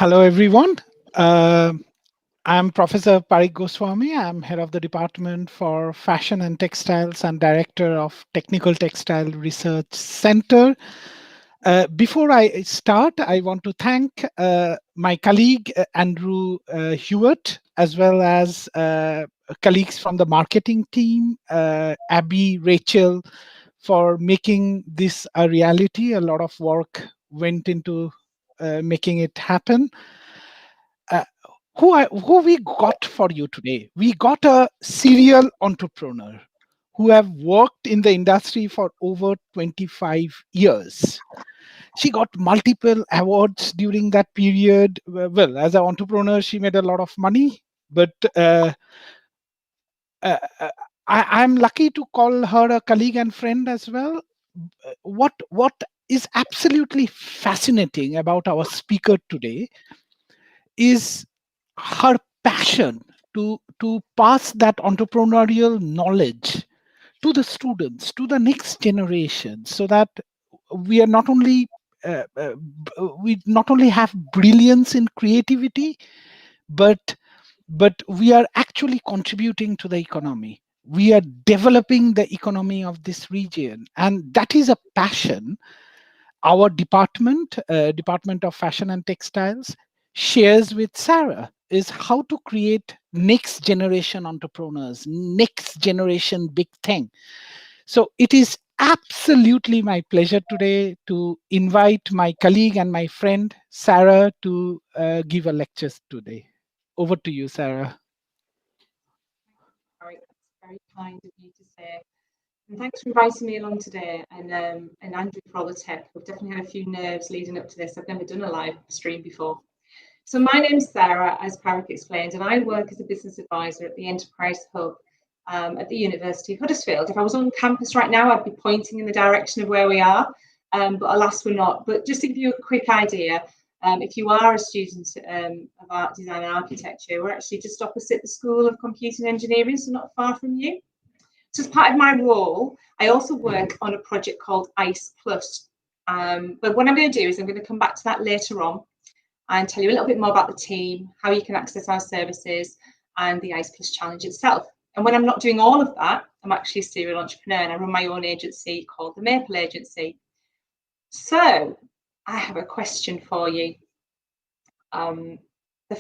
Hello, everyone. Uh, I'm Professor Parik Goswami. I'm head of the Department for Fashion and Textiles and Director of Technical Textile Research Center. Before I start, I want to thank my colleague, Andrew Hewitt, as well as colleagues from the marketing team, Abby, Rachel, for making this a reality. A lot of work went into making it happen. Uh, who we got for you today? We got a serial entrepreneur who have worked in the industry for over 25 years. She got multiple awards during that period. Well, as an entrepreneur, she made a lot of money, but uh, I'm lucky to call her a colleague and friend as well. What is absolutely fascinating about our speaker today is her passion to pass that entrepreneurial knowledge to the students, to the next generation, so that we are not only we not only have brilliance in creativity, but we are actually contributing to the economy. We are developing the economy of this region, and that is a passion our department of fashion and textiles shares with Sarah, is how to create next generation entrepreneurs, next generation big thing. So it is absolutely my pleasure today to invite my colleague and my friend Sarah to give a lecture today. Over to you, Sarah. Very, very kind of you to say. And thanks for inviting me along today, and Andrew for all the tip. We've definitely had a few nerves leading up to this. I've never done a live stream before. So my name's Sarah, as Parik explained, and I work as a business advisor at the Enterprise Hub at the University of Huddersfield. If I was on campus right now, I'd be pointing in the direction of where we are, but alas, we're not. But just to give you a quick idea, if you are a student of art, design and architecture, we're actually just opposite the School of Computing Engineering, so not far from you. So as part of my role, I also work on a project called ICE Plus. But what I'm going to do is I'm going to come back to that later on and tell you a little bit more about the team, how you can access our services, and the ICE Plus challenge itself. And when I'm not doing all of that, I'm actually a serial entrepreneur, and I run my own agency called the Maple Agency. So I have a question for you. The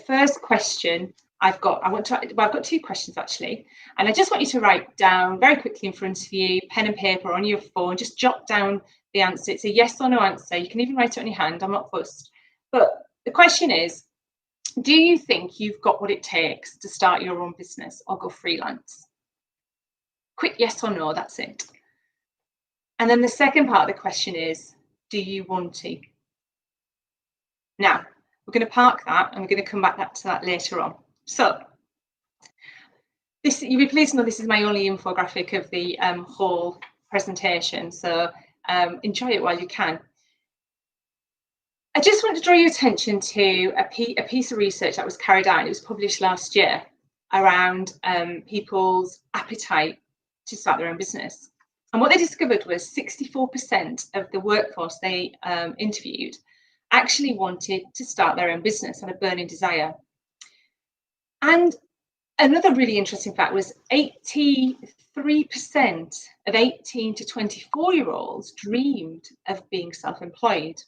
first question I've got two questions actually, and I just want you to write down very quickly in front of you, pen and paper on your phone, just jot down the answer. It's a yes or no answer. You can even write it on your hand. I'm not fussed. But the question is, do you think you've got what it takes to start your own business or go freelance? Quick yes or no, that's it. And then the second part of the question is, do you want to? Now, we're going to park that and we're going to come back to that later on. So, you'll be pleased to know this is my only infographic of the whole presentation, so enjoy it while you can. I just want to draw your attention to a piece of research that was carried out. It was published last year around people's appetite to start their own business. And what they discovered was 64% of the workforce they interviewed actually wanted to start their own business, and a burning desire. And another really interesting fact was 83% of 18 to 24-year-olds dreamed of being self-employed.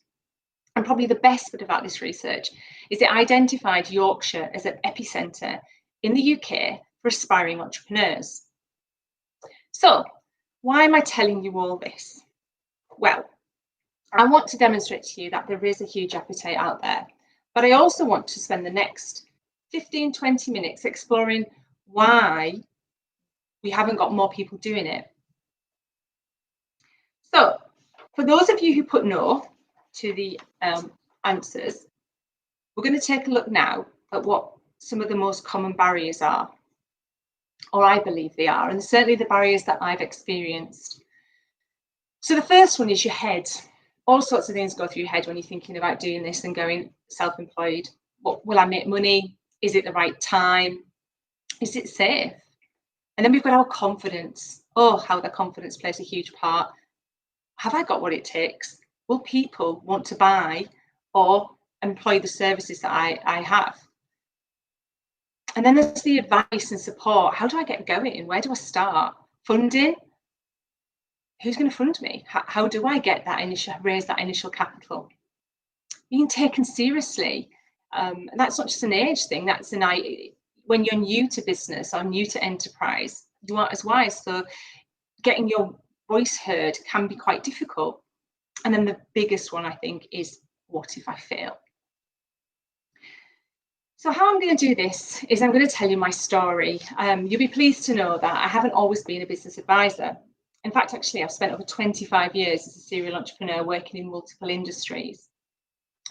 And probably the best bit about this research is it identified Yorkshire as an epicentre in the UK for aspiring entrepreneurs. So why am I telling you all this? Well, I want to demonstrate to you that there is a huge appetite out there, but I also want to spend the next 15-20 minutes exploring why we haven't got more people doing it. So for those of you who put no to the answers, we're going to take a look now at what some of the most common barriers are, or I believe they are, and certainly the barriers that I've experienced. So the first one is your head. All sorts of things go through your head when you're thinking about doing this and going self-employed. What will I make money? Is it the right time? Is it safe? And then we've got our confidence. Oh, how the confidence plays a huge part. Have I got what it takes? Will people want to buy? Or employ the services that I have. And then there's the advice and support. How do I get going? Where do I start? Funding? Who's going to fund me? How do I get that raise that initial capital? Being taken seriously. And that's not just an age thing. That's when you're new to business or new to enterprise, you aren't as wise. So getting your voice heard can be quite difficult. And then the biggest one, I think, is what if I fail? So how I'm going to do this is I'm going to tell you my story. You'll be pleased to know that I haven't always been a business advisor. In fact, actually, I've spent over 25 years as a serial entrepreneur working in multiple industries.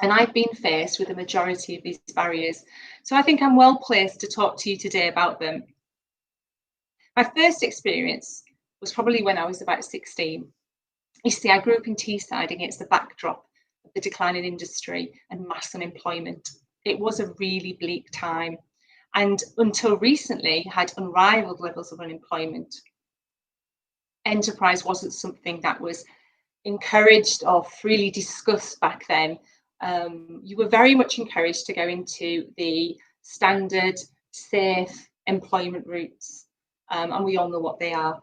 And I've been faced with the majority of these barriers. So I think I'm well placed to talk to you today about them. My first experience was probably when I was about 16. You see, I grew up in Teesside against the backdrop of the declining industry and mass unemployment. It was a really bleak time, and until recently had unrivaled levels of unemployment. Enterprise wasn't something that was encouraged or freely discussed back then. You were very much encouraged to go into the standard, safe employment routes, and we all know what they are.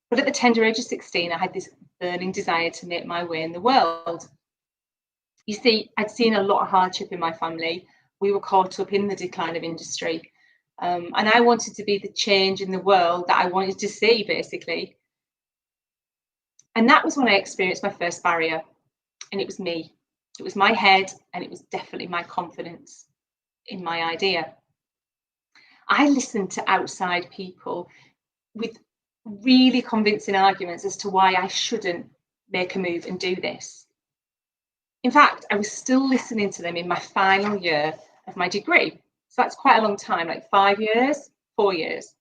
But at the tender age of 16, I had this burning desire to make my way in the world. You see, I'd seen a lot of hardship in my family. We were caught up in the decline of industry. And I wanted to be the change in the world that I wanted to see, basically. And that was when I experienced my first barrier. And it was me. It was my head, and it was definitely my confidence in my idea. I listened to outside people with really convincing arguments as to why I shouldn't make a move and do this. In fact, I was still listening to them in my final year of my degree. So that's quite a long time, like 5 years, 4 years.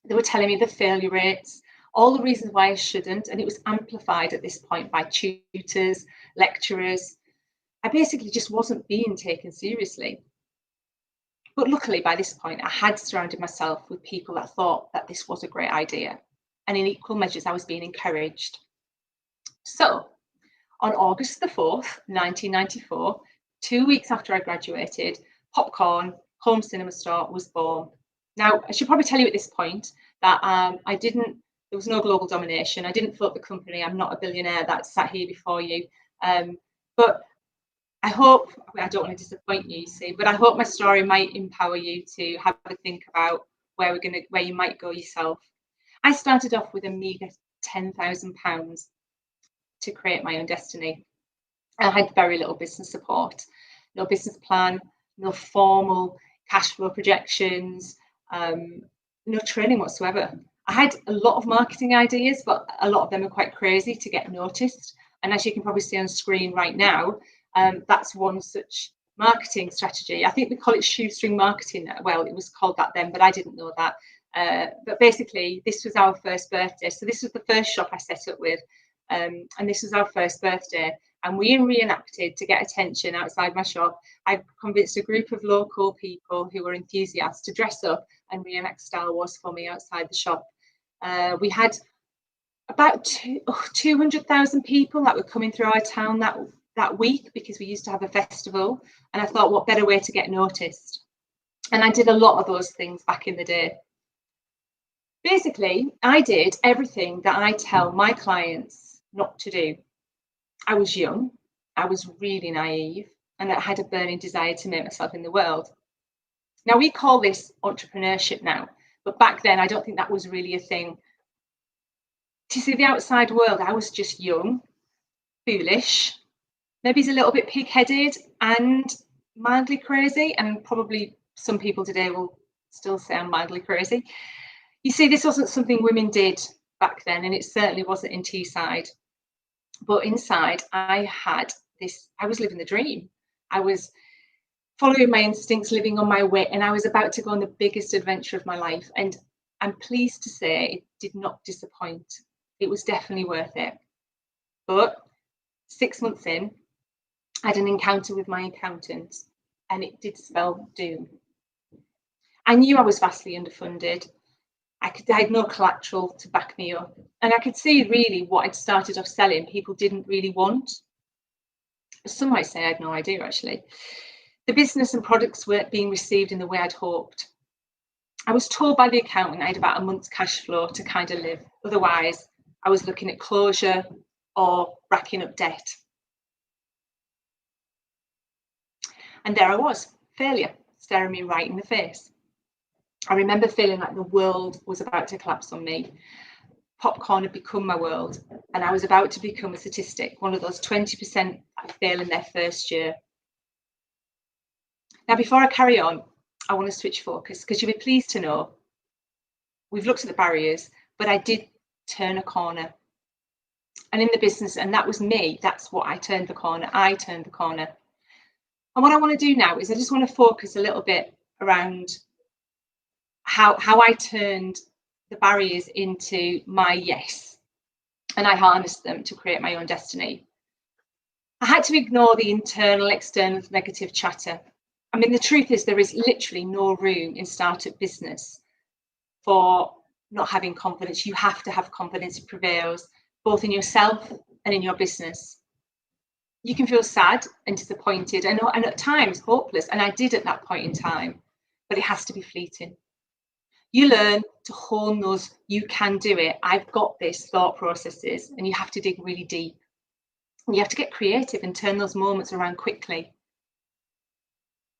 They were telling me the failure rates, all the reasons why I shouldn't, and it was amplified at this point by tutors, lecturers. I basically just wasn't being taken seriously. But luckily, by this point, I had surrounded myself with people that thought that this was a great idea. And in equal measures, I was being encouraged. So on August the 4th, 1994, 2 weeks after I graduated, Popcorn Home Cinema Store was born. Now, I should probably tell you at this point that there was no global domination. I didn't float the company. I'm not a billionaire that's sat here before you. But I hope, I don't want to disappoint you, see, but I hope my story might empower you to have a think about where you might go yourself. I started off with a meagre £10,000 to create my own destiny. I had very little business support, no business plan, no formal cash flow projections, no training whatsoever. I had a lot of marketing ideas, but a lot of them are quite crazy to get noticed. And as you can probably see on screen right now, that's one such marketing strategy. I think we call it shoestring marketing. Well, it was called that then, but I didn't know that. But basically, this was our first birthday. So this was the first shop I set up with. And this was our first birthday. And we reenacted to get attention outside my shop. I convinced a group of local people who were enthusiasts to dress up and reenact Star Wars for me outside the shop. We had about 200,000 people that were coming through our town that week, because we used to have a festival. And I thought, what better way to get noticed? And I did a lot of those things back in the day. Basically, I did everything that I tell my clients not to do. I was young, I was really naive, and I had a burning desire to make myself in the world. Now, we call this entrepreneurship now, but back then I don't think that was really a thing. To see the outside world, I was just young, foolish, maybe a little bit pig-headed and mildly crazy, and probably some people today will still say I'm mildly crazy. You see, this wasn't something women did back then, and it certainly wasn't in Teesside. But inside, I was living the dream. I was following my instincts, living on my wit, and I was about to go on the biggest adventure of my life. And I'm pleased to say it did not disappoint. It was definitely worth it. But 6 months in, I had an encounter with my accountant, and it did spell doom. I knew I was vastly underfunded. I had no collateral to back me up. And I could see really what I'd started off selling, people didn't really want. Some might say I had no idea, actually. The business and products weren't being received in the way I'd hoped. I was told by the accountant I had about a month's cash flow to kind of live. Otherwise, I was looking at closure or racking up debt. And there I was, failure, staring me right in the face. I remember feeling like the world was about to collapse on me. Popcorn had become my world, and I was about to become a statistic, one of those 20% that fail in their first year. Now, before I carry on, I want to switch focus, because you'll be pleased to know we've looked at the barriers, but I did turn a corner. And in the business, and that was me, that's what I turned the corner. I turned the corner. And what I want to do now is I just want to focus a little bit around how I turned the barriers into my yes, and I harnessed them to create my own destiny. I had to ignore the internal, external negative chatter. I mean, the truth is there is literally no room in startup business for not having confidence. You have to have confidence. It prevails both in yourself and in your business. You can feel sad and disappointed and at times hopeless, and I did at that point in time, but it has to be fleeting. You learn to hone those you can do it, I've got this thought processes, and you have to dig really deep. And you have to get creative and turn those moments around quickly.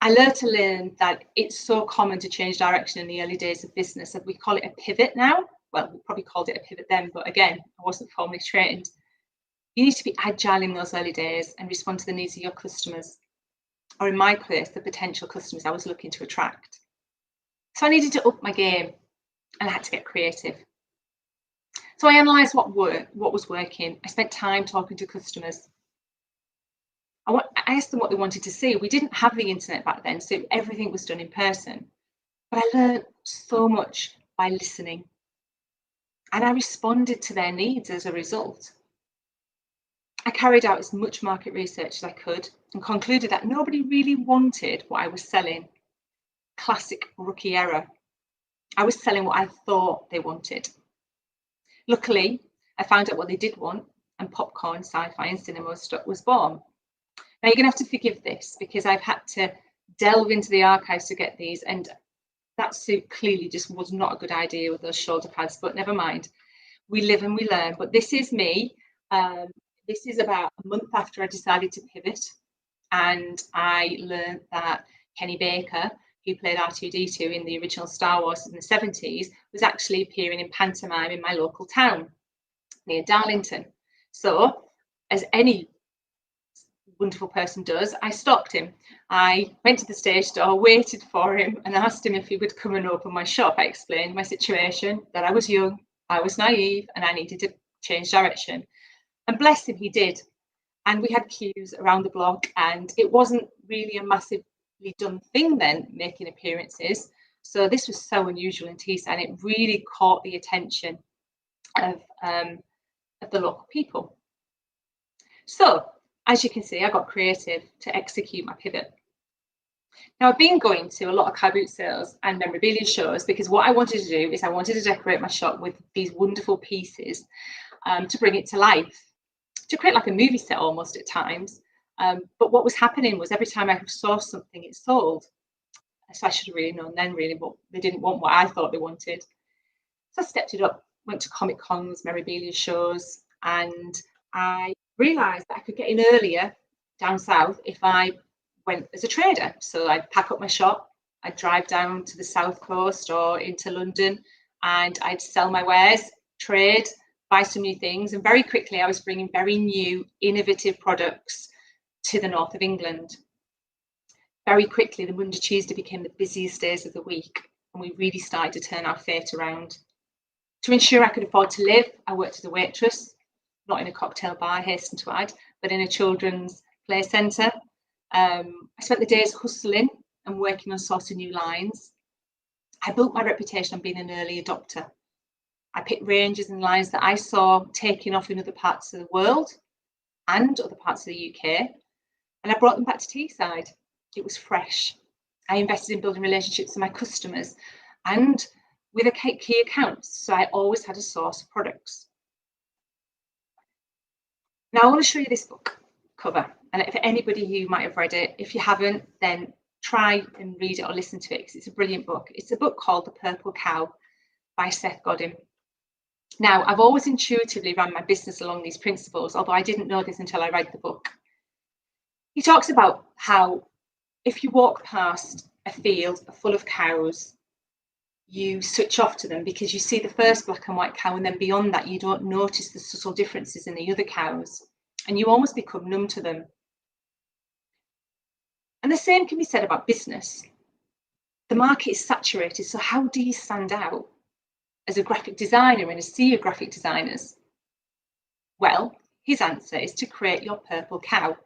I learned that it's so common to change direction in the early days of business, that we call it a pivot now. Well, we probably called it a pivot then, but again, I wasn't formally trained. You need to be agile in those early days and respond to the needs of your customers, or in my case, the potential customers I was looking to attract. So I needed to up my game, and I had to get creative. So I analysed what was working. I spent time talking to customers. I asked them what they wanted to see. We didn't have the internet back then, so everything was done in person. But I learned so much by listening, and I responded to their needs as a result. I carried out as much market research as I could and concluded that nobody really wanted what I was selling. Classic rookie error. I was selling what I thought they wanted. Luckily, I found out what they did want, and popcorn, sci-fi, and cinema stuff was born. Now you're going to have to forgive this, because I've had to delve into the archives to get these, and that suit clearly just was not a good idea with those shoulder pads, but never mind. We live and we learn. But this is me. This is about a month after I decided to pivot, and I learned that Kenny Baker, who played R2-D2 in the original Star Wars in the 70s, was actually appearing in pantomime in my local town near Darlington. So, as any wonderful person does, I stalked him. I went to the stage door, waited for him, and asked him if he would come and open my shop. I explained my situation, that I was young, I was naive, and I needed to change direction. And bless him, he did. And we had queues around the block, and it wasn't really a massively done thing then, making appearances. So this was so unusual in Teesside, and it really caught the attention of the local people. So, as you can see, I got creative to execute my pivot. Now, I've been going to a lot of car boot sales and memorabilia shows, because what I wanted to do is I wanted to decorate my shop with these wonderful pieces to bring it to life, to create like a movie set almost at times. But what was happening was every time I saw something, it sold. So I should have really known then, really, but they didn't want what I thought they wanted. So I stepped it up, went to Comic Cons, memorabilia shows, and I realised that I could get in earlier down south if I went as a trader. So I'd pack up my shop, I'd drive down to the south coast or into London, and I'd sell my wares, trade, buy some new things, and very quickly I was bringing very new, innovative products to the north of England. Very quickly, the Monday, Tuesday became the busiest days of the week, and we really started to turn our fate around. To ensure I could afford to live, I worked as a waitress, not in a cocktail bar, I hasten to add, but in a children's play centre. I spent the days hustling and working on sourcing new lines. I built my reputation on being an early adopter. I picked ranges and lines that I saw taking off in other parts of the world and other parts of the UK, and I brought them back to Teesside. It was fresh. I invested in building relationships with my customers and with a key accounts, so I always had a source of products. Now I want to show you this book cover. And for anybody who might have read it, if you haven't, then try and read it or listen to it, because it's a brilliant book. It's a book called The Purple Cow by Seth Godin. Now, I've always intuitively run my business along these principles, although I didn't know this until I read the book. He talks about how if you walk past a field full of cows, you switch off to them because you see the first black and white cow, and then beyond that, you don't notice the subtle differences in the other cows, and you almost become numb to them. And the same can be said about business. The market is saturated, so how do you stand out as a graphic designer in a sea of graphic designers? Well, his answer is to create your purple cow.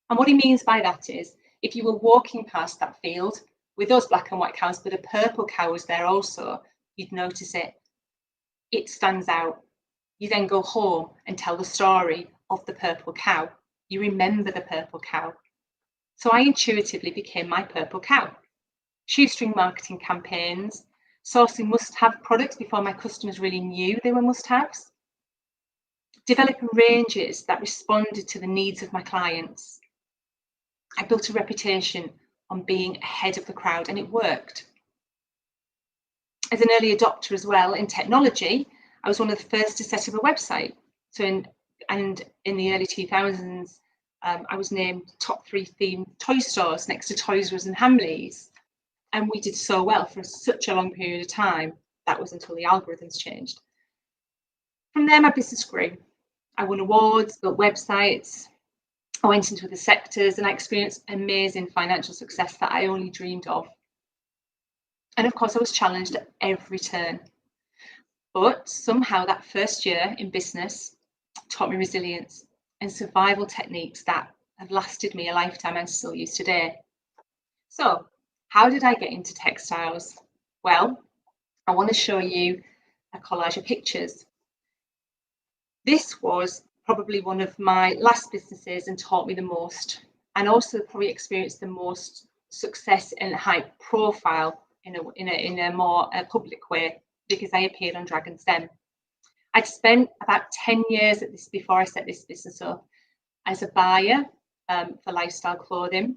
And what he means by that is, if you were walking past that field with those black and white cows, but a purple cow was there also, you'd notice it. It stands out. You then go home and tell the story of the purple cow. You remember the purple cow. So I intuitively became my purple cow. Shoestring marketing campaigns, sourcing must-have products before my customers really knew they were must-haves, developing ranges that responded to the needs of my clients. I built a reputation on being ahead of the crowd, and it worked. As an early adopter as well in technology, I was one of the first to set up a website. So in the early 2000s, I was named top 3 themed toy stores next to Toys R Us and Hamleys. And we did so well for such a long period of time. That was until the algorithms changed. From there, my business grew. I won awards, built websites, I went into other sectors, and I experienced amazing financial success that I only dreamed of. And of course, I was challenged at every turn. But somehow that first year in business taught me resilience and survival techniques that have lasted me a lifetime and still use today. So, how did I get into textiles? Well, I want to show you a collage of pictures. This was probably one of my last businesses and taught me the most, and also probably experienced the most success and high profile in a more public way, because I appeared on Dragon's Den. I'd spent about 10 years at this before I set this business up as a buyer for lifestyle clothing.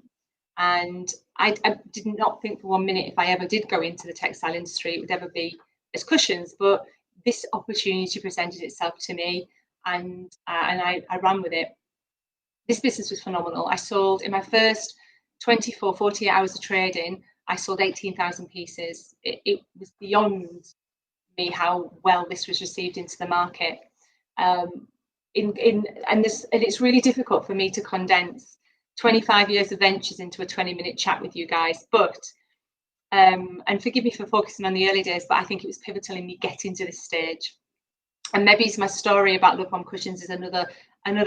And I did not think for 1 minute if I ever did go into the textile industry, it would ever be as cushions. But this opportunity presented itself to me, and I ran with it. This business was phenomenal. I sold in my first 24, 48 hours of trading, I sold 18,000 pieces. It was beyond me how well this was received into the market. And it's really difficult for me to condense 25 years of ventures into a 20-minute chat with you guys, but and forgive me for focusing on the early days, but I think it was pivotal in me getting to this stage. And maybe it's my story about Love Bomb Cushions is another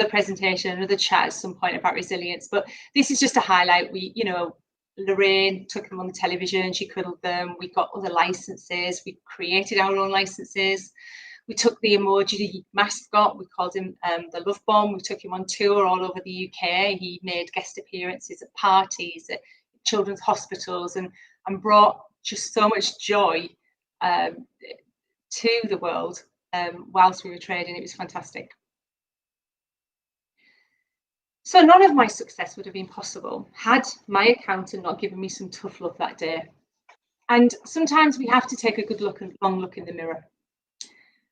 presentation, another chat at some point about resilience. But this is just to highlight, Lorraine took them on the television, she cuddled them, we got other licenses, we created our own licenses. We took the emoji mascot, we called him the Love Bomb. We took him on tour all over the UK. He made guest appearances at parties, at children's hospitals, and brought just so much joy to the world whilst we were trading. It was fantastic. So none of my success would have been possible had my accountant not given me some tough love that day. And sometimes we have to take a good look and long look in the mirror.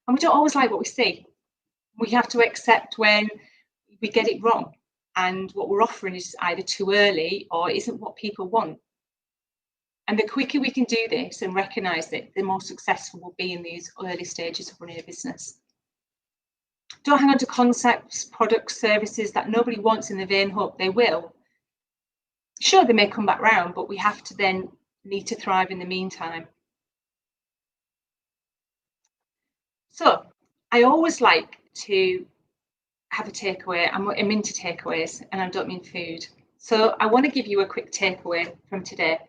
And we don't always like what we see. We have to accept when we get it wrong and what we're offering is either too early or isn't what people want. And the quicker we can do this and recognise it, the more successful we'll be in these early stages of running a business. Don't hang on to concepts, products, services that nobody wants in the vain hope they will. Sure, they may come back round, but we have to then need to thrive in the meantime. So I always like to have a takeaway. I'm into takeaways, and I don't mean food. So I want to give you a quick takeaway from today.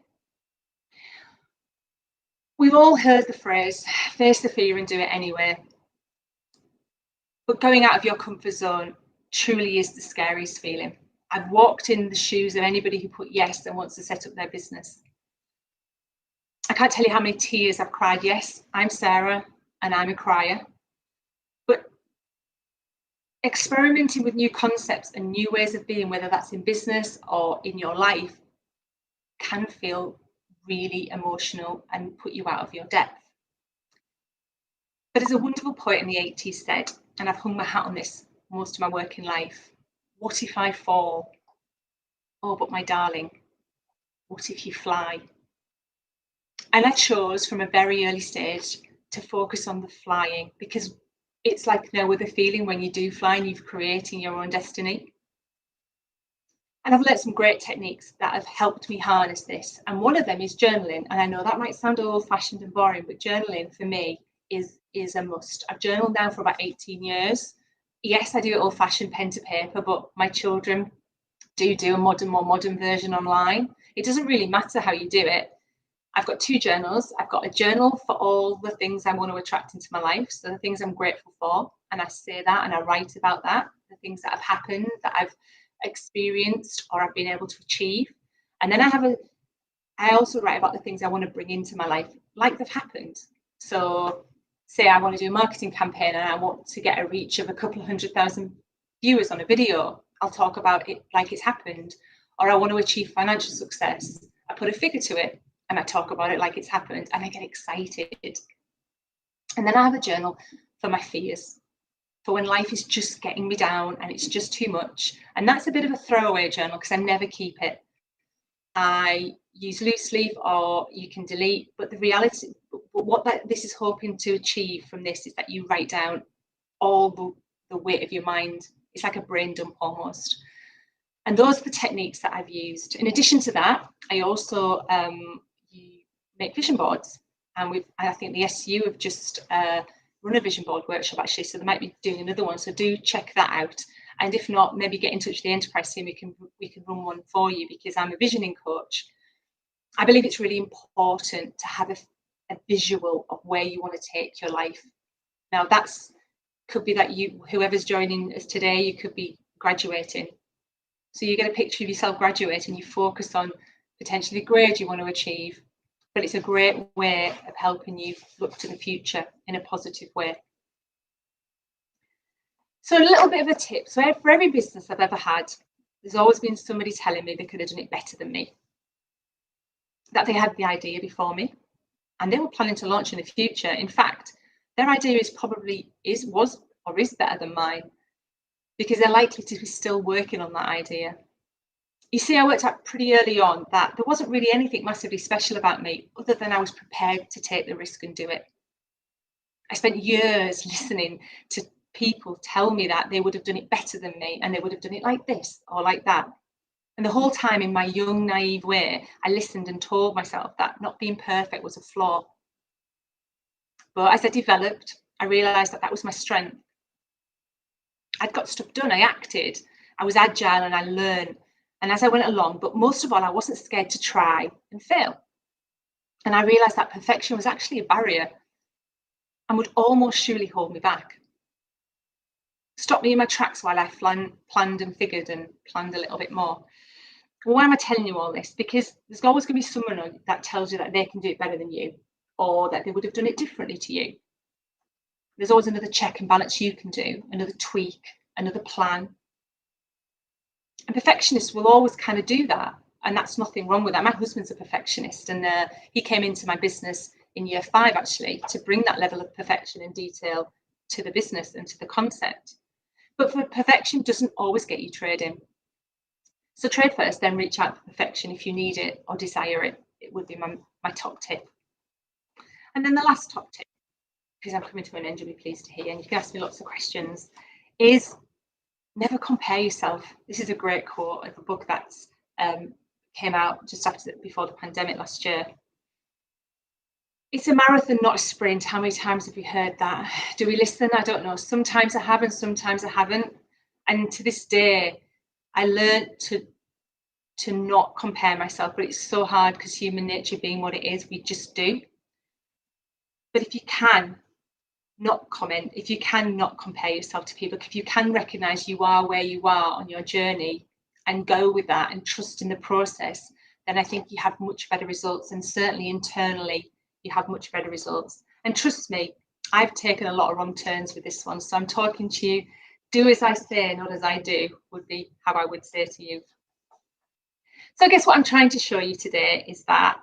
We've all heard the phrase, face the fear and do it anyway. But going out of your comfort zone truly is the scariest feeling. I've walked in the shoes of anybody who put yes and wants to set up their business. I can't tell you how many tears I've cried. Yes, I'm Sarah and I'm a crier. But experimenting with new concepts and new ways of being, whether that's in business or in your life, can feel really emotional and put you out of your depth. But as a wonderful poet in the 80s said, and I've hung my hat on this most of my working life, what if I fall? Oh, but my darling, what if you fly? And I chose from a very early stage to focus on the flying, because it's like no other feeling when you do fly and you're creating your own destiny. And I've learned some great techniques that have helped me harness this. And one of them is journaling. And I know that might sound old-fashioned and boring, but journaling for me is a must. I've journaled now for about 18 years. Yes, I do it old-fashioned pen to paper, but my children do a more modern version online. It doesn't really matter how you do it. I've got 2 journals. I've got a journal for all the things I want to attract into my life, so the things I'm grateful for, and I say that and I write about that, the things that have happened, that I've experienced or I've been able to achieve. And then I also write about the things I want to bring into my life like they've happened. So say I want to do a marketing campaign and I want to get a reach of a couple of 100,000 viewers on a video, I'll talk about it like it's happened. Or I want to achieve financial success, I put a figure to it and I talk about it like it's happened, and I get excited. And then I have a journal for my fears, for when life is just getting me down and it's just too much. And that's a bit of a throwaway journal because I never keep it. I use loose leaf, or you can delete. But the reality, what this is hoping to achieve from this is that you write down all the weight of your mind. It's like a brain dump almost. And those are the techniques that I've used. In addition to that, I also make vision boards. And I think the SU have just run a vision board workshop actually, so they might be doing another one. So do check that out. And if not, maybe get in touch with the enterprise team. We can run one for you, because I'm a visioning coach. I believe it's really important to have a visual of where you want to take your life. Now could be that whoever's joining us today, you could be graduating. So you get a picture of yourself graduating, you focus on potentially the grade you want to achieve, but it's a great way of helping you look to the future in a positive way. So a little bit of a tip. So for every business I've ever had, there's always been somebody telling me they could have done it better than me, that they had the idea before me and they were planning to launch in the future. In fact, their idea was better than mine, because they're likely to be still working on that idea. You see, I worked out pretty early on that there wasn't really anything massively special about me other than I was prepared to take the risk and do it. I spent years listening to people tell me that they would have done it better than me and they would have done it like this or like that. And the whole time, in my young, naive way, I listened and told myself that not being perfect was a flaw. But as I developed, I realised that was my strength. I'd got stuff done, I acted, I was agile and I learned. And as I went along, but most of all, I wasn't scared to try and fail. And I realised that perfection was actually a barrier and would almost surely hold me back. Stop me in my tracks while I planned and figured and planned a little bit more. Well, why am I telling you all this? Because there's always going to be someone that tells you that they can do it better than you, or that they would have done it differently to you. There's always another check and balance you can do, another tweak, another plan. And perfectionists will always kind of do that. And that's nothing wrong with that. My husband's a perfectionist, and he came into my business in year 5, actually, to bring that level of perfection and detail to the business and to the concept. But perfection doesn't always get you trading. So trade first, then reach out for perfection if you need it or desire it. It would be my top tip. And then the last top tip, because I'm coming to an end, you'll be pleased to hear, and you can ask me lots of questions, is never compare yourself. This is a great quote of a book that's came out just before the pandemic last year. It's a marathon, not a sprint. How many times have you heard that? Do we listen? I don't know. Sometimes I have and sometimes I haven't. And to this day, I learned to not compare myself, but it's so hard because human nature being what it is, we just do. But if you can not comment, if you can not compare yourself to people, if you can recognize you are where you are on your journey and go with that and trust in the process, then I think you have much better results, and certainly internally you have much better results. And trust me, I've taken a lot of wrong turns with this one, so I'm talking to you Do as I say, not as I do, would be how I would say to you. So I guess what I'm trying to show you today is that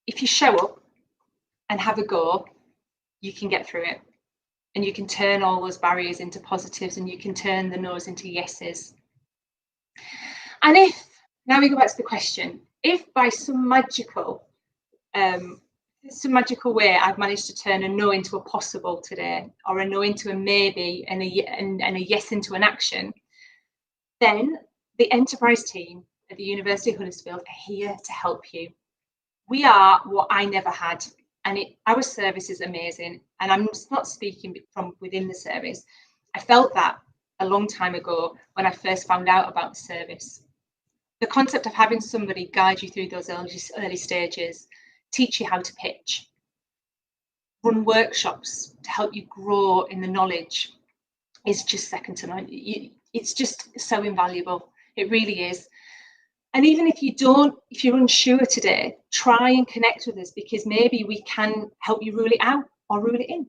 if you show up and have a go, you can get through it. And you can turn all those barriers into positives, and you can turn the no's into yeses. And if, now we go back to the question, if by some magical way I've managed to turn a no into a possible today, or a no into a maybe, and a yes into an action, then the enterprise team at the University of Huddersfield are here to help you. We are what I never had, and our service is amazing. And I'm not speaking from within the service. I felt that a long time ago when I first found out about the service. The concept of having somebody guide you through those early stages, teach you how to pitch, run workshops to help you grow in the knowledge is just second to none. It's just so invaluable. It really is. And even if you're unsure today, try and connect with us, because maybe we can help you rule it out or rule it in.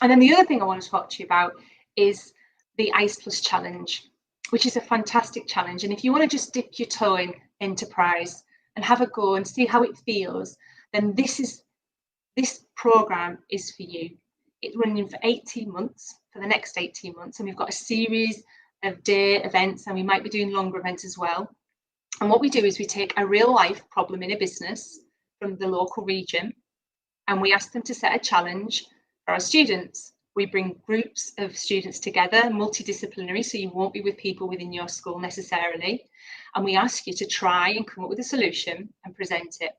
And then the other thing I want to talk to you about is the ICE Plus challenge, which is a fantastic challenge. And if you want to just dip your toe in enterprise and have a go and see how it feels, then this program is for you. It's running for 18 months, for the next 18 months. And we've got a series of day events, and we might be doing longer events as well. And what we do is we take a real life problem in a business from the local region, and we ask them to set a challenge for our students. We bring groups of students together, multidisciplinary, so you won't be with people within your school necessarily. And we ask you to try and come up with a solution and present it.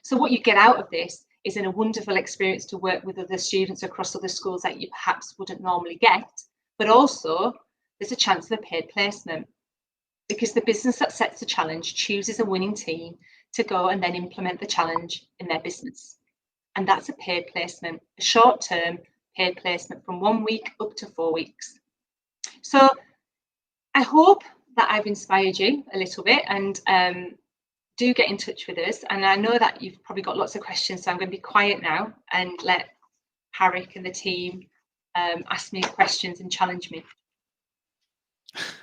So what you get out of this is a wonderful experience to work with other students across other schools that you perhaps wouldn't normally get, but also there's a chance of a paid placement, because the business that sets the challenge chooses a winning team to go and then implement the challenge in their business. And that's a paid placement, a short-term paid placement from 1 week up to 4 weeks. So I hope that I've inspired you a little bit, and do get in touch with us. And I know that you've probably got lots of questions, so I'm going to be quiet now and let Parik and the team ask me questions and challenge me.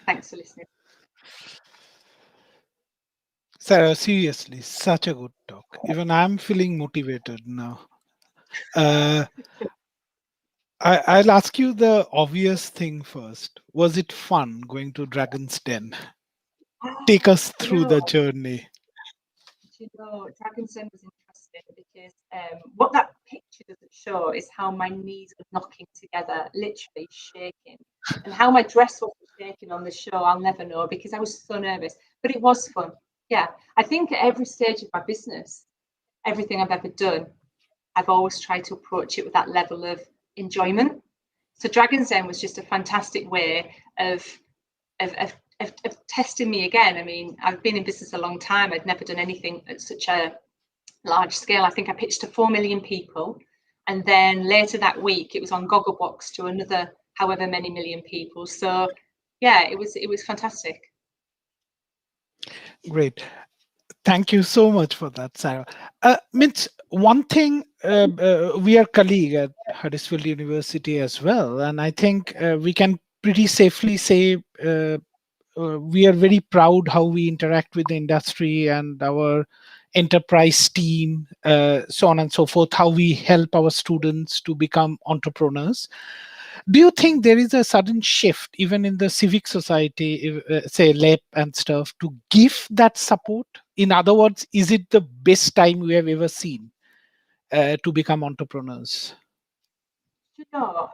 Thanks for listening. Sarah, seriously, such a good talk. Even I'm feeling motivated now. I'll ask you the obvious thing first. Was it fun going to Dragon's Den? Take us through the journey. Dragon's Den was interesting because what that picture doesn't show is how my knees were knocking together, literally shaking. And how my dress was shaking on the show, I'll never know, because I was so nervous. But it was fun. Yeah, I think at every stage of my business, everything I've ever done, I've always tried to approach it with that level of enjoyment. So Dragon's Den was just a fantastic way of testing me again. I mean, I've been in business a long time. I'd never done anything at such a large scale. I think I pitched to 4 million people. And then later that week, it was on Gogglebox to another however many million people. So yeah, it was fantastic. Great. Thank you so much for that, Sarah. Means one thing, we are colleague at Huddersfield University as well, and I think we can pretty safely say we are very proud how we interact with the industry and our enterprise team, so on and so forth, how we help our students to become entrepreneurs. Do you think there is a sudden shift even in the civic society, say LEP and stuff, to give that support? In other words, is it the best time we have ever seen to become entrepreneurs? You know,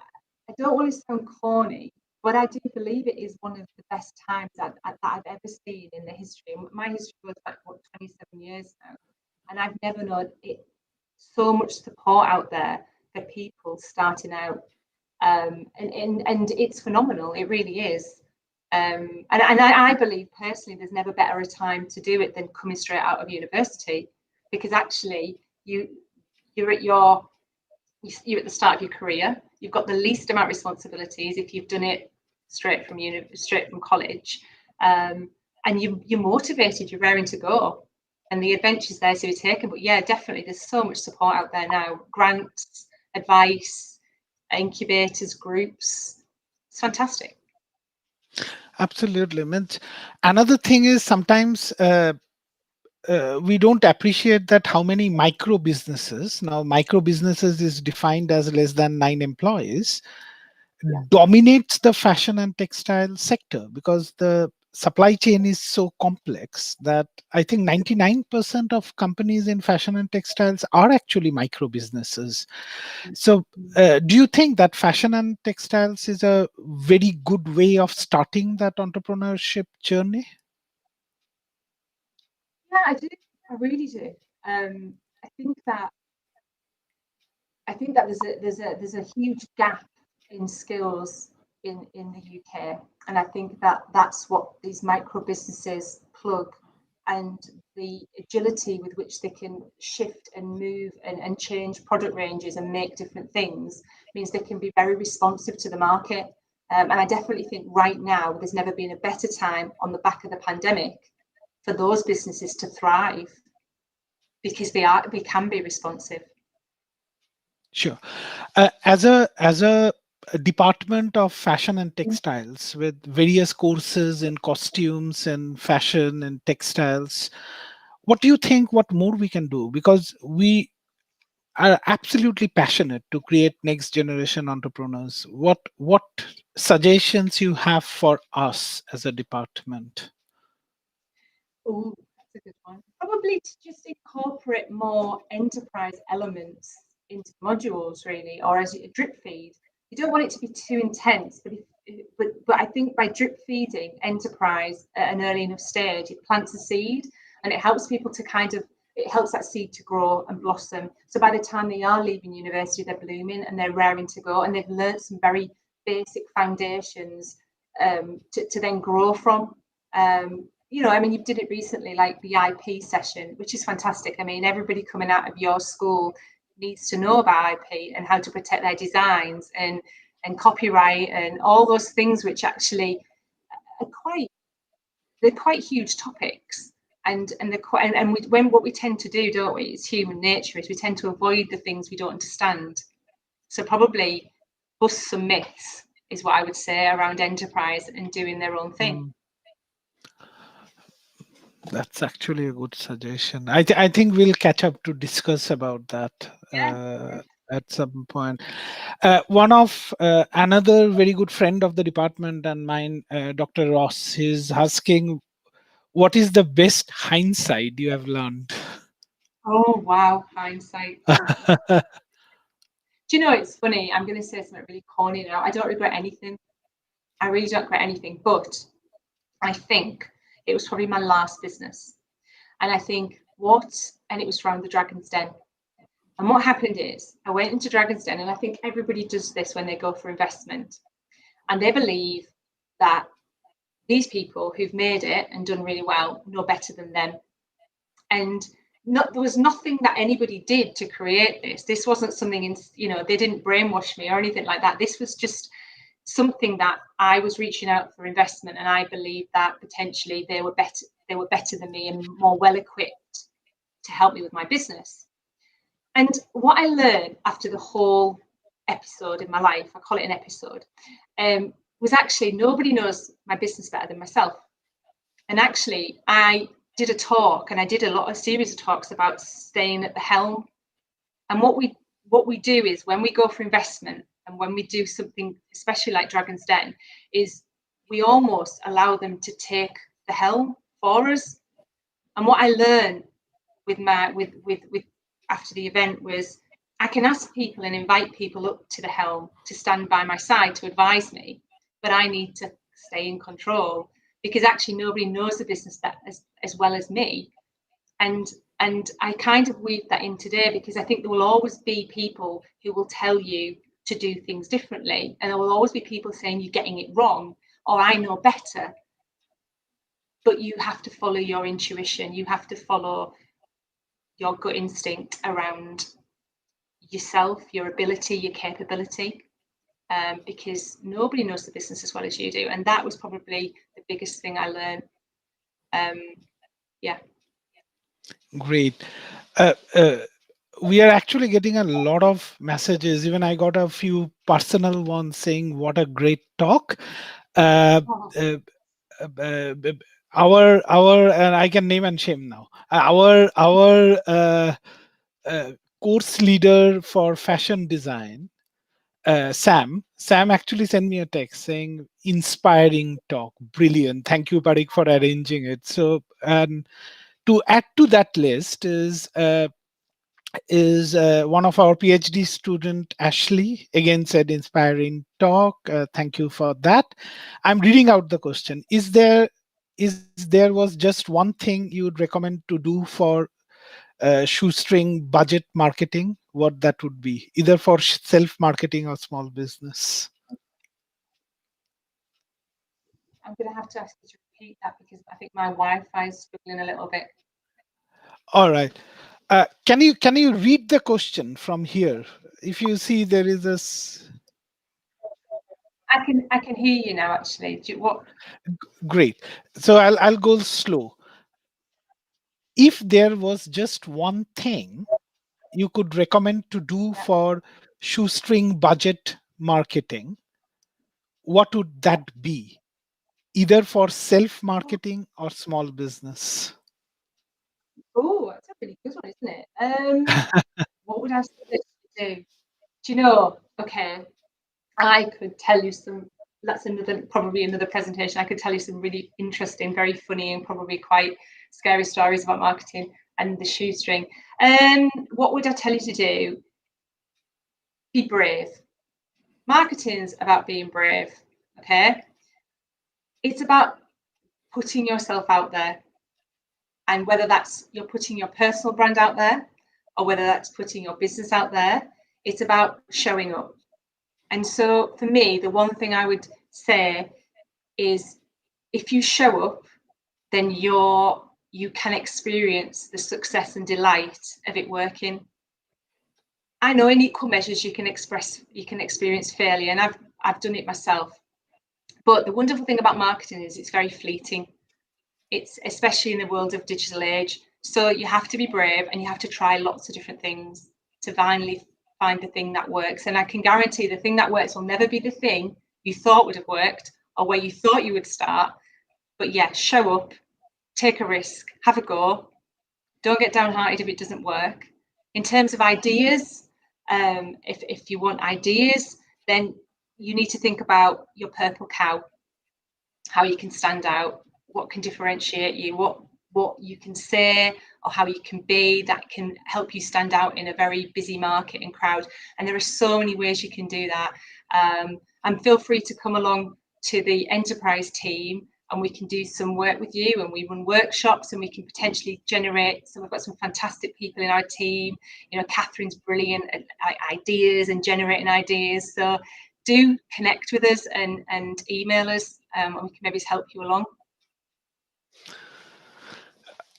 I don't want to sound corny, but I do believe it is one of the best times that I've ever seen in the history. My history goes back, 27 years now, and I've never known it so much support out there for people starting out. And it's phenomenal. It really is. And I believe personally, there's never better a time to do it than coming straight out of university, because actually you're at the start of your career. You've got the least amount of responsibilities if you've done it straight from college, and you're motivated. You're raring to go, and the adventure's there to be taken. But yeah, definitely, there's so much support out there now. Grants, advice. incubators, groups. It's fantastic. Absolutely. Means another thing is sometimes we don't appreciate that how many micro businesses, now micro businesses is defined as less than 9 employees, Yeah. dominates the fashion and textile sector, because the supply chain is so complex that I think 99% of companies in fashion and textiles are actually micro businesses. So do you think that fashion and textiles is a very good way of starting that entrepreneurship journey? Yeah, I do. I really do. I think that there's a huge gap in skills in the UK, and I think that that's what these micro businesses plug, and the agility with which they can shift and move and change product ranges and make different things means they can be very responsive to the market. And I definitely think right now there's never been a better time on the back of the pandemic for those businesses to thrive, because we can be responsive. Sure. As a department of fashion and textiles with various courses in costumes and fashion and textiles, what do you think, what more we can do? Because we are absolutely passionate to create next generation entrepreneurs. What suggestions you have for us as a department? Oh, that's a good one. Probably to just incorporate more enterprise elements into modules, really, or as a drip feed. You don't want it to be too intense, but I think by drip feeding enterprise at an early enough stage, it plants a seed, and it helps people to it helps that seed to grow and blossom. So by the time they are leaving university, they're blooming and they're raring to go, and they've learnt some very basic foundations to then grow from. I mean, you did it recently, like the IP session, which is fantastic. I mean, everybody coming out of your school needs to know about IP and how to protect their designs and copyright and all those things, which actually are quite huge topics. And they're quite, when what we tend to do, don't we? It's human nature, is we tend to avoid the things we don't understand. So probably bust some myths is what I would say around enterprise and doing their own thing. That's actually a good suggestion. I think we'll catch up to discuss about that at some point. One of another very good friend of the department and mine, Dr. Ross, is asking, what is the best hindsight you have learned? Oh, wow, hindsight. Do you know, it's funny, I'm going to say something really corny now. I don't regret anything. I really don't regret anything, but I think it was probably my last business. And I think and it was around the Dragon's Den. And what happened is I went into Dragon's Den, and I think everybody does this when they go for investment. And they believe that these people who've made it and done really well know better than them. And there was nothing that anybody did to create this. This wasn't something they didn't brainwash me or anything like that. This was just something that I was reaching out for investment, and I believed that potentially they were better than me and more well equipped to help me with my business. And what I learned after the whole episode in my life, I call it an episode, was actually nobody knows my business better than myself. And actually, I did a talk, and I did a series of talks about staying at the helm. And what we do is, when we go for investment and when we do something, especially like Dragon's Den, is we almost allow them to take the helm for us. And what I learned with after the event was, I can ask people and invite people up to the helm to stand by my side to advise me, but I need to stay in control, because actually nobody knows the business that as well as me. And I kind of weave that in today, because I think there will always be people who will tell you to do things differently, and there will always be people saying you're getting it wrong, or I know better. But you have to follow your intuition. You have to follow your gut instinct around yourself, your ability, your capability, because nobody knows the business as well as you do. And that was probably the biggest thing I learned. Yeah. Great. we are actually getting a lot of messages. Even I got a few personal ones saying, "What a great talk." Uh, Oh, uh, our and I can name and shame now. Our uh, course leader for fashion design, Sam actually sent me a text saying, "Inspiring talk, brilliant. Thank you, Parik, for arranging it." So, and to add to that list is one of our PhD student, Ashley, again said inspiring talk. Thank you for that. I'm reading out the question. Is there was just one thing you would recommend to do for shoestring budget marketing? What that would be, either for self marketing or small business? I'm going to have to ask you to repeat that because I think my Wi-Fi is struggling a little bit. All right. Can you read the question from here? If you see there is I can hear you now. Actually, what? great. So I'll go slow. If there was just one thing you could recommend to do Yeah. for shoestring budget marketing, what would that be? Either for self marketing or small business. Oh, that's a really good one, isn't it? What would I suggest you do? Do you know? Okay, I could tell you some. That's probably another presentation. I could tell you some really interesting, very funny, and probably quite scary stories about marketing and the shoestring. What would I tell you to do? Be brave. Marketing's about being brave. Okay, it's about putting yourself out there, and whether that's you're putting your personal brand out there, or whether that's putting your business out there, it's about showing up. And so, for me, the one thing I would say is if you show up, then you can experience the success and delight of it working. I know in equal measures you can experience failure, and I've done it myself. But the wonderful thing about marketing is it's very fleeting. It's especially in the world of digital age. So you have to be brave and you have to try lots of different things to finally find the thing that works. And I can guarantee the thing that works will never be the thing you thought would have worked or where you thought you would start. But yeah, show up, take a risk, have a go. Don't get downhearted if it doesn't work. In terms of ideas, if you want ideas, then you need to think about your purple cow, how you can stand out, what can differentiate you, what you can say or how you can be that can help you stand out in a very busy market and crowd. And there are so many ways you can do that. And feel free to come along to the enterprise team and we can do some work with you, and we run workshops and we can potentially generate. So we've got some fantastic people in our team. You know, Catherine's brilliant at ideas and generating ideas. So do connect with us and email us, and we can maybe help you along.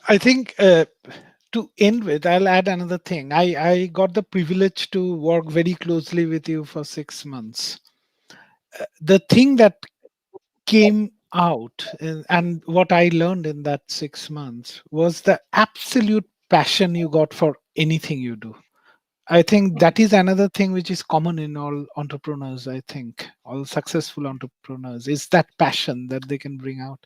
I think to end with, I'll add another thing. I got the privilege to work very closely with you for 6 months. The thing that came out and what I learned in that 6 months was the absolute passion you got for anything you do. I think that is another thing which is common in all entrepreneurs. I think all successful entrepreneurs is that passion that they can bring out.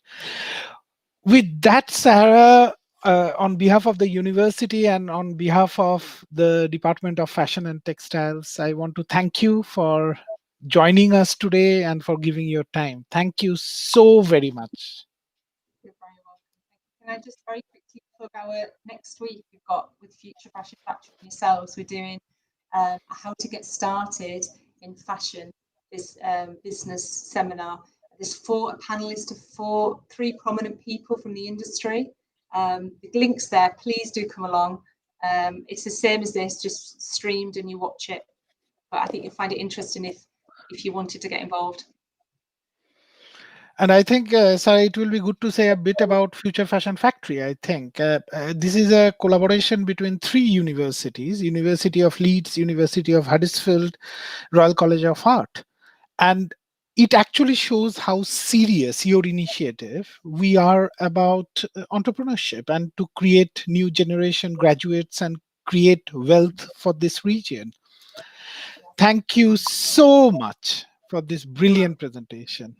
With that, Sarah, on behalf of the university and on behalf of the Department of Fashion and Textiles, I want to thank you for joining us today and for giving your time. Thank you so very much. You're very welcome. Can I just very quickly plug our next week we've got with Future Fashion Factory and yourselves, we're doing how to get started in fashion, this business seminar. There's a panelist of three prominent people from the industry. The link's there, please do come along. It's the same as this, just streamed and you watch it. But I think you'll find it interesting if you wanted to get involved. And I think, Sarah, it will be good to say a bit about Future Fashion Factory. I think this is a collaboration between three universities: University of Leeds, University of Huddersfield, Royal College of Art. And it actually shows how serious your initiative we are about entrepreneurship and to create new generation graduates and create wealth for this region. Thank you so much for this brilliant presentation.